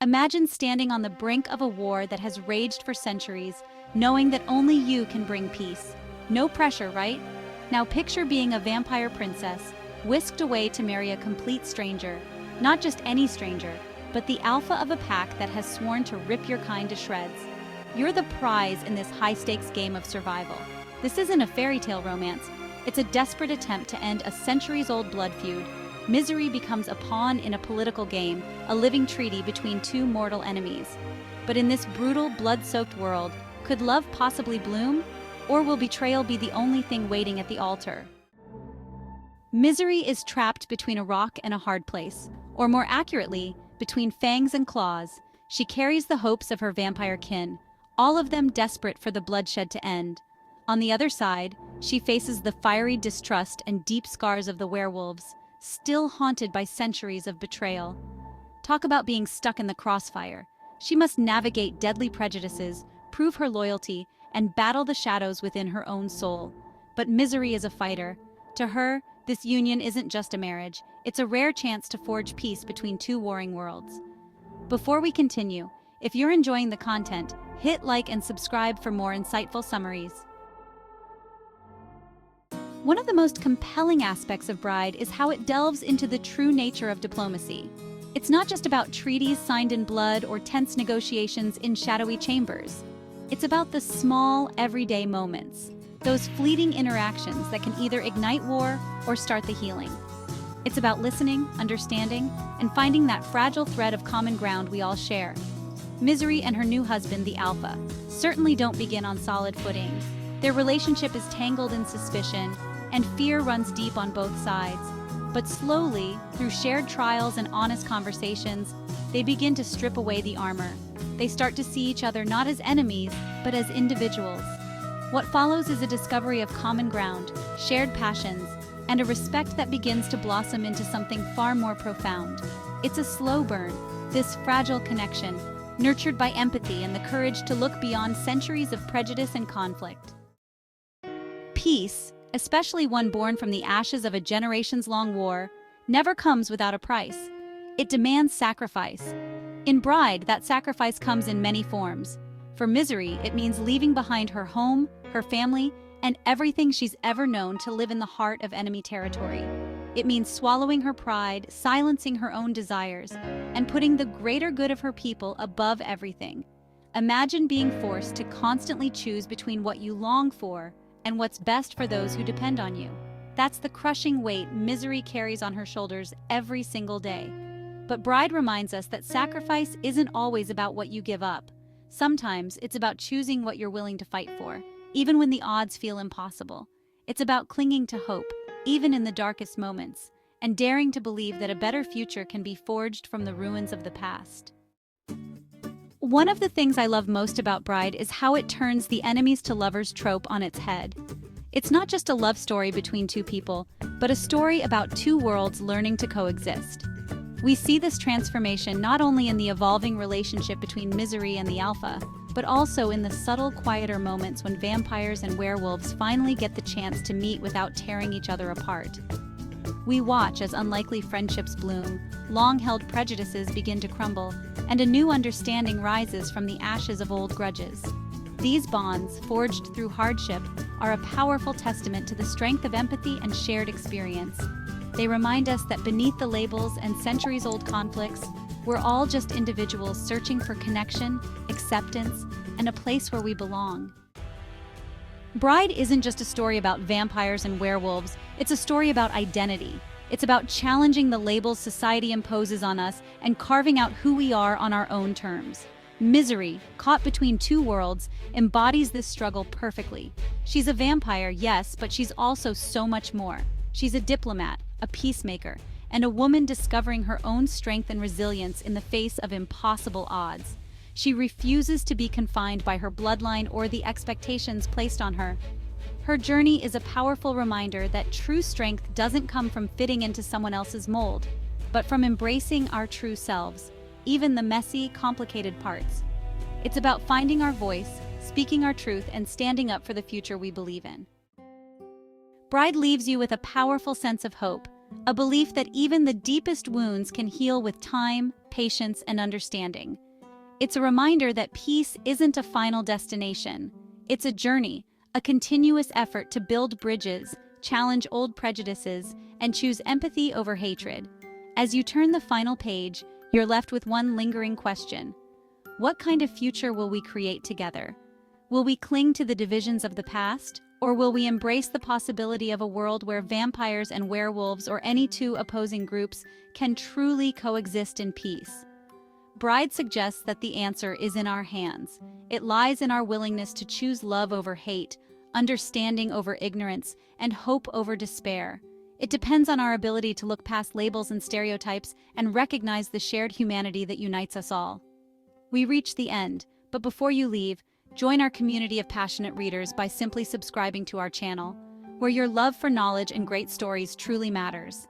Imagine standing on the brink of a war that has raged for centuries, knowing that only you can bring peace. No pressure, right? Now picture being a vampire princess, whisked away to marry a complete stranger. Not just any stranger, but the alpha of a pack that has sworn to rip your kind to shreds. You're the prize in this high-stakes game of survival. This isn't a fairy tale romance. It's a desperate attempt to end a centuries-old blood feud. Misery becomes a pawn in a political game, a living treaty between two mortal enemies. But in this brutal, blood-soaked world, could love possibly bloom? Or will betrayal be the only thing waiting at the altar? Misery is trapped between a rock and a hard place, or more accurately, between fangs and claws. She carries the hopes of her vampire kin, all of them desperate for the bloodshed to end. On the other side, she faces the fiery distrust and deep scars of the werewolves, still haunted by centuries of betrayal. Talk about being stuck in the crossfire. She must navigate deadly prejudices, prove her loyalty, and battle the shadows within her own soul. But Misery is a fighter. To her, this union isn't just a marriage, it's a rare chance to forge peace between two warring worlds. Before we continue, if you're enjoying the content, hit like and subscribe for more insightful summaries. One of the most compelling aspects of Bride is how it delves into the true nature of diplomacy. It's not just about treaties signed in blood or tense negotiations in shadowy chambers. It's about the small, everyday moments, those fleeting interactions that can either ignite war or start the healing. It's about listening, understanding, and finding that fragile thread of common ground we all share. Misery and her new husband, the Alpha, certainly don't begin on solid footing. Their relationship is tangled in suspicion, and fear runs deep on both sides. But slowly, through shared trials and honest conversations, they begin to strip away the armor. They start to see each other not as enemies, but as individuals. What follows is a discovery of common ground, shared passions, and a respect that begins to blossom into something far more profound. It's a slow burn, this fragile connection, nurtured by empathy and the courage to look beyond centuries of prejudice and conflict. Peace, especially one born from the ashes of a generations-long war, never comes without a price. It demands sacrifice. In Bride, that sacrifice comes in many forms. For Misery, it means leaving behind her home, her family, and everything she's ever known to live in the heart of enemy territory. It means swallowing her pride, silencing her own desires, and putting the greater good of her people above everything. Imagine being forced to constantly choose between what you long for and what's best for those who depend on you. That's the crushing weight Misery carries on her shoulders every single day. But Bride reminds us that sacrifice isn't always about what you give up. Sometimes it's about choosing what you're willing to fight for, even when the odds feel impossible. It's about clinging to hope, even in the darkest moments, and daring to believe that a better future can be forged from the ruins of the past. One of the things I love most about Bride is how it turns the enemies to lovers trope on its head. It's not just a love story between two people, but a story about two worlds learning to coexist. We see this transformation not only in the evolving relationship between Misery and the Alpha, but also in the subtle, quieter moments when vampires and werewolves finally get the chance to meet without tearing each other apart. We watch as unlikely friendships bloom, long-held prejudices begin to crumble, and a new understanding rises from the ashes of old grudges. These bonds, forged through hardship, are a powerful testament to the strength of empathy and shared experience. They remind us that beneath the labels and centuries-old conflicts, we're all just individuals searching for connection, acceptance, and a place where we belong. Bride isn't just a story about vampires and werewolves, it's a story about identity. It's about challenging the labels society imposes on us and carving out who we are on our own terms. Misery, caught between two worlds, embodies this struggle perfectly. She's a vampire, yes, but she's also so much more. She's a diplomat, a peacemaker, and a woman discovering her own strength and resilience in the face of impossible odds. She refuses to be confined by her bloodline or the expectations placed on her. Her journey is a powerful reminder that true strength doesn't come from fitting into someone else's mold, but from embracing our true selves, even the messy, complicated parts. It's about finding our voice, speaking our truth, and standing up for the future we believe in. Bride leaves you with a powerful sense of hope, a belief that even the deepest wounds can heal with time, patience, and understanding. It's a reminder that peace isn't a final destination. It's a journey, a continuous effort to build bridges, challenge old prejudices, and choose empathy over hatred. As you turn the final page, you're left with one lingering question. What kind of future will we create together? Will we cling to the divisions of the past, or will we embrace the possibility of a world where vampires and werewolves or any two opposing groups can truly coexist in peace? Bride suggests that the answer is in our hands. It lies in our willingness to choose love over hate, understanding over ignorance, and hope over despair. It depends on our ability to look past labels and stereotypes and recognize the shared humanity that unites us all. We reach the end, but before you leave, join our community of passionate readers by simply subscribing to our channel, where your love for knowledge and great stories truly matters.